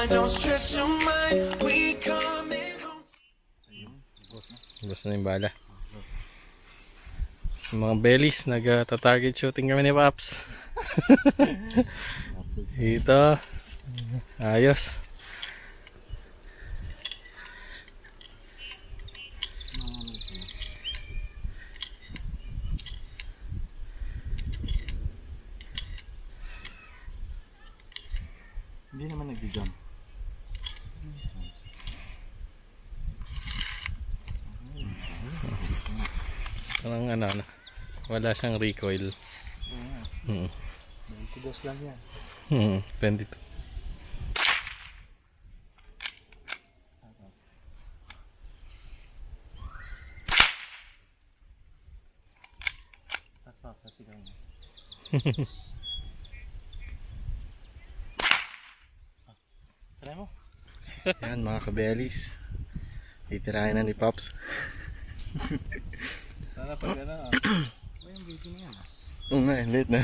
don't stress your mind. We coming home. Bus na yung bala. Yung mga bellies, nag-target shooting kami ni Paps. Ito. Ayos. Hindi naman nag-jump. Parang ano, wala siyang recoil. Hmm. 22 lang yan. 22. Try mo. Yan mga ka-bellies. Titirahin na ni Pops. Sana pag ano. Ba yung video na yan? Oo nga, late na.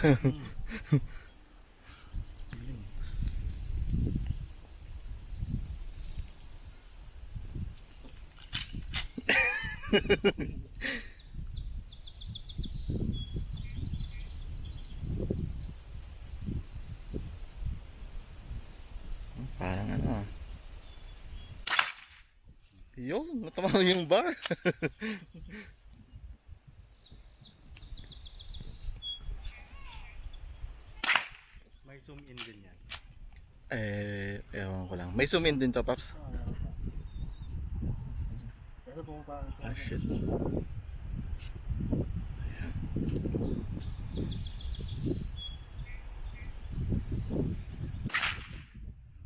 Parang ano ah. Yun, natama yung bar. May zoom in din yan. Ewan ko lang. May zoom in din to, Pops. Pero bumaba. Ah, shit.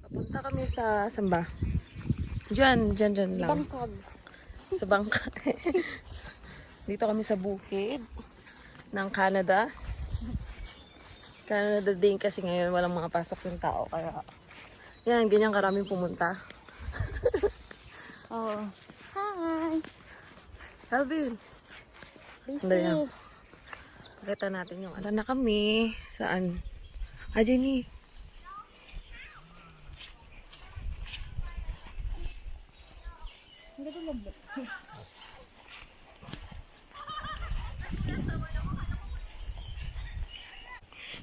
Papunta kami sa samba. Diyan lang. Bangkag. Sa bangka. Dito kami sa bukid ng Canada. Canada din kasi ngayon walang mga pasok yung tao. Kaya yan, ganyan karaming pumunta. Oh. Hi. Alvin. Busy. Pakita natin yung ano na kami. Saan? Ah, Jenny.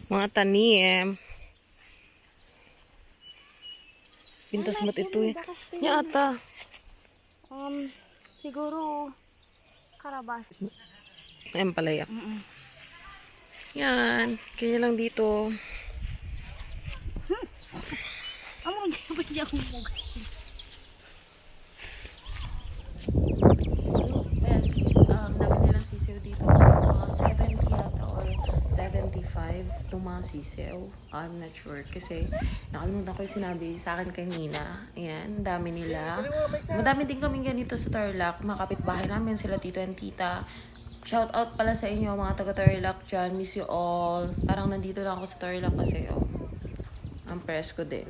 Mga tanim. Pintas mat ito eh. Nya ata. Siguro karabas. Ayan palaya. Yan. Kanya lang dito. Amo hindi ako mug. Ayan, dami nilang sisiw dito. Mga 70 yata or 75 itong mga sisiw. I'm not sure. Kasi nakalimutan ko yung sinabi sa akin kanina. Ayan, dami nila. Madami din kaming ganito sa Tarlac. Mga kapitbahay namin, sila tito and tita. Shout out pala sa inyo mga taga Tarlac dyan. Miss you all. Parang nandito lang ako sa Tarlac kasi ang press ko din.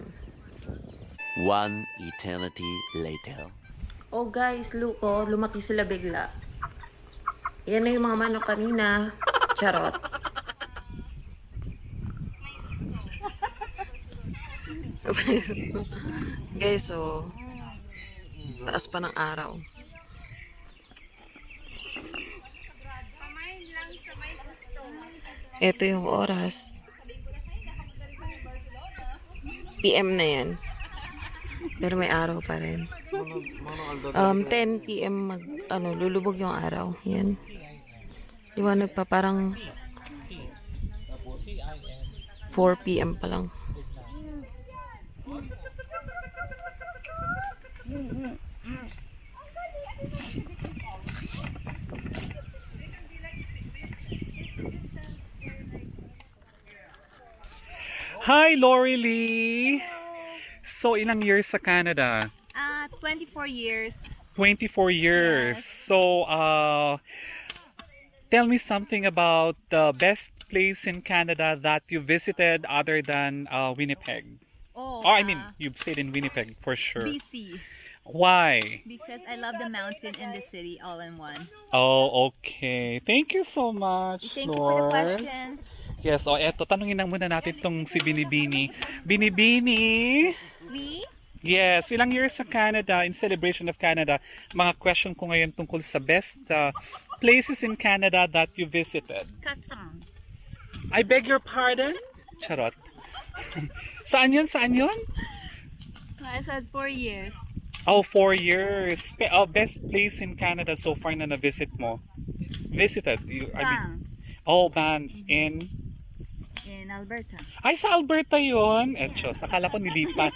One eternity later. Oh guys, look oh, lumaki sila bigla. Yan na yung mga manok kanina. Charot. Guys, so taas pa ng araw. Ito yung oras. PM na yan. Pero may araw pa rin. 10 PM lulubog yung araw. Yan. Liwanag pa parang 4 PM pa lang. Hi, Lori Lee! So, ilang years sa Canada? 24 years. 24 years. So, tell me something about the best place in Canada that you visited other than Winnipeg. Oh, I mean, you've stayed in Winnipeg for sure. BC. Why? Because I love the mountain and the city all in one. Oh, okay. Thank you so much, Thank you for the Lors. question. Yes, eto, tanungin lang muna natin tong si Binibini. Binibini! We? Yes, ilang years sa Canada, in celebration of Canada, mga question ko ngayon tungkol sa best places in Canada that you visited. Katang. I beg your pardon? Charot. Saan yun? Saan yun? I said 4 years. Oh, 4 years. Best place in Canada so far na na-visit mo? Visited? Banff in Alberta. Ay, sa Alberta yun. Etchos, akala ko nilipat.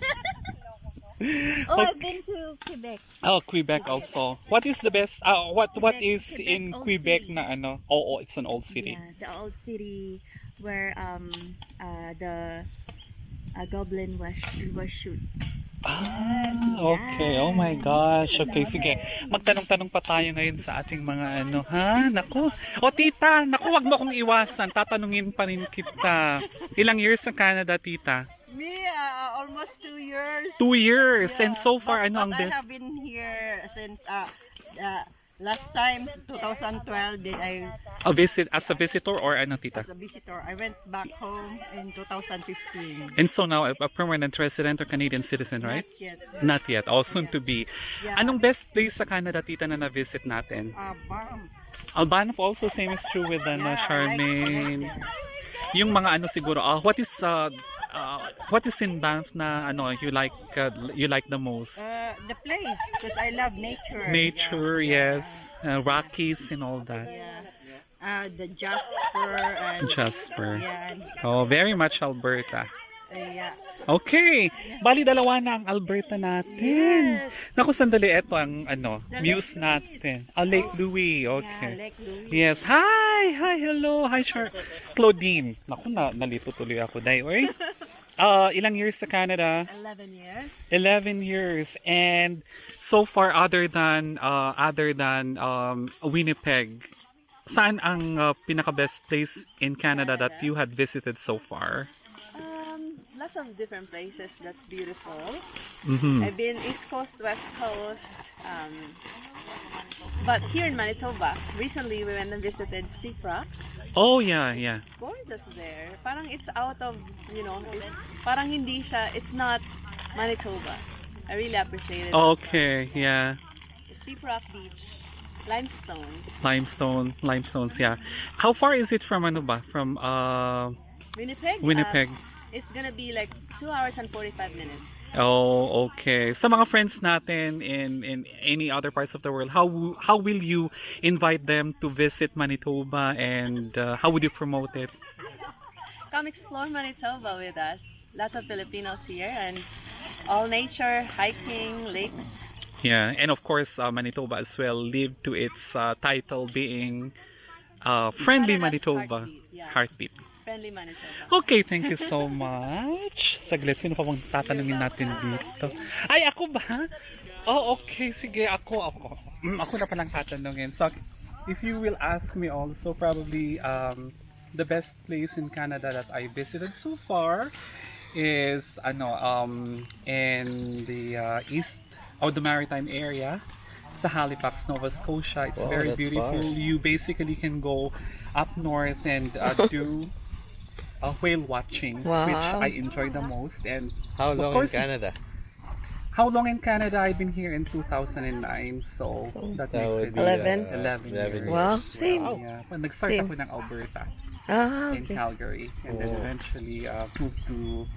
Oh, I've been to Quebec. Oh, Quebec also. What is the best, what is Quebec, in old Quebec city. na ano? Oh, it's an old city. Yeah, the old city where the goblin was shoot. Okay. Oh my gosh. Okay, sige. Magtanong-tanong pa tayo ngayon sa ating mga ano, ha? Nako. O tita, nako, wag mo akong iwasan. Tatanungin pa rin kita. Ilang years sa Canada, tita? Me, almost 2 years. 2 years. Yeah, And so far, but ano ang I best? have been here since last time, 2012, did I, A visit as a visitor or ano, tita? as a visitor, I went back home in 2015. And so now, a permanent resident or Canadian citizen, right? Not yet. Not yet. Oh, soon to be. Yeah. Anong best place sa Canada, tita, na na-visit natin? Banff. Banff also, same is true with Charmaine. Yung mga ano siguro, what is in Banff na ano you like the most? The place, because I love nature. Nature, yes. Rockies and all that. Yeah. The Jasper. And, Jasper. Yeah. Oh, very much Alberta. Yeah. Okay. Bali, dalawa na ang Alberta natin. Yes. Naku, sandali. Ito ang ano, The muse Lake natin. Lake Louise. Yeah, Okay. Lake Louise. Yes. Hi, hello. Hi, Claudine. Naku, nalito tuloy ako. Oy. Ilang years sa Canada? 11 years. 11 years. And so far, other than Winnipeg, saan ang pinaka-best place in Canada that you had visited so far? Lots of different places that's beautiful. Mm-hmm. I've been East Coast, West Coast, but here in Manitoba, recently we went and visited Steep Rock. Oh, yeah. Gorgeous there. Parang it's out of, it's parang hindi siya, it's not Manitoba. I really appreciate it. Okay, yeah. Steep Rock Beach, limestones. Limestones, yeah. How far is it from From Winnipeg? Winnipeg? It's gonna be like 2 hours and 45 minutes. Oh, okay. Sa mga friends natin in any other parts of the world, how will you invite them to visit Manitoba, and how would you promote it? Come explore Manitoba with us. Lots of Filipinos here, and all nature, hiking, lakes. Yeah, and of course, Manitoba as well lived to its title being Friendly Canada's Manitoba. heartbeat, yeah. Heartbeat. Friendly Manitoba. Okay, thank you so much. Saglit, sino pa bang tatanungin natin dito? Ay, ako ba? Oh, okay. Sige, ako. Ako na palang tatanungin. So, if you will ask me also, probably the best place in Canada that I visited so far is in the east of the Maritime area sa Halifax, Nova Scotia. It's very beautiful. Far. You basically can go up north and do whale watching, which I enjoy the most. And How long in Canada? How long in Canada? I've been here in 2009, so that makes it 11? 11 years. Wow, same. Yeah. Nag-start ako ng Alberta in Calgary, and then eventually moved to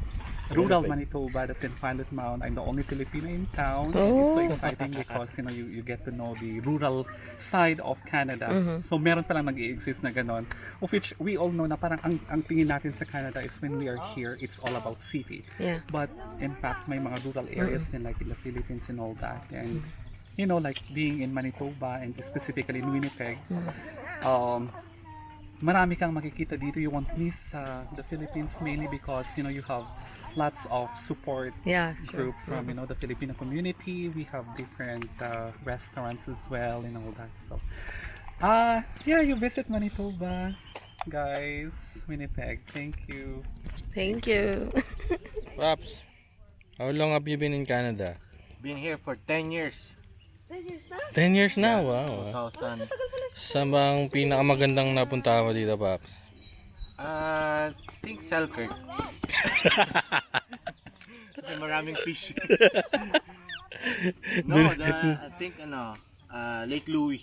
rural Manitoba, that's in Pilot Mound. I'm the only Filipino in town. And it's so exciting because you get to know the rural side of Canada. So meron palang nag-i-exist na ganon, of which we all know na parang ang tingin natin sa Canada is when we are here, it's all about city. Yeah. But in fact, may mga rural areas din like in the Philippines and all that. And like being in Manitoba and specifically in Winnipeg, marami kang makikita dito. You won't miss the Philippines mainly because you have lots of support group from the Filipino community. We have different restaurants as well and all that. So you visit Manitoba, guys. Winnipeg. Thank you. Thank you. Pops, how long have you been in Canada? Been here for 10 years. 10 years na? Wow. 2000. Saan bang pinakamagandang napunta mo dito, Pops? I think Selkirk. Kasi maraming fish. No, I think Lake Louis.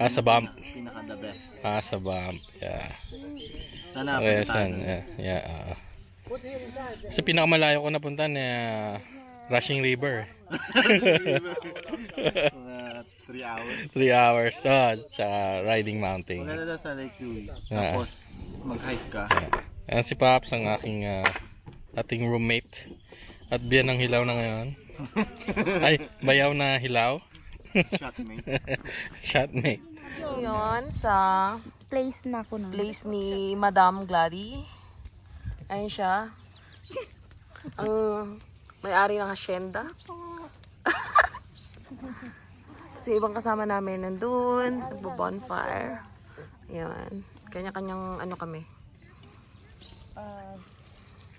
Sa bump. Pinaka the best. Sa bump. Yeah. Sana Okay, puntahan. yeah. Sa pinakamalayo ko napunta na Rushing River. 3 hours. 3 hours. Tsaka riding mountain. Maganda daw sa Lake Louis. Tapos mag-hike ka. Ayan si Pops, ang ating roommate. At biyan ng hilaw na ngayon. Ay, bayaw na hilaw. Shotmate. Shotmate. Yun, sa Place na ako na. place ni Madam Glady. Ayun siya. Ang may-ari ng hacienda. So, ibang kasama namin nandun. Nagbo-bonfire. Ayan. Kanya-kanyang ano kami.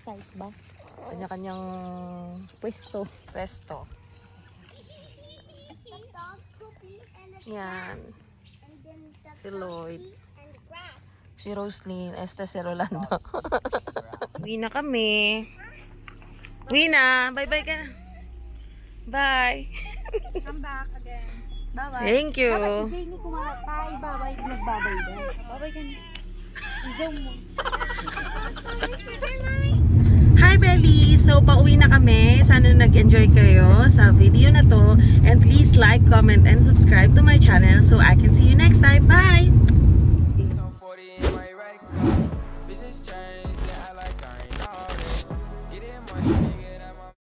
Site ba? Kanya-kanyang Pwesto. pesto. Yan. Si Lloyd. Si Roslyn. Si Rolando. Uwi na kami. Uwi na. Bye-bye ka na. Bye. Come back again. Bye-bye. Thank you. Bye-bye. Jamie, kumakay. Bye-bye. Nagbabay daw. Bye-bye ka na. Zoom mo. Hi Bellies! So, pauwi na kami. Sana nag-enjoy kayo sa video na to. And please like, comment, and subscribe to my channel so I can see you next time. Bye!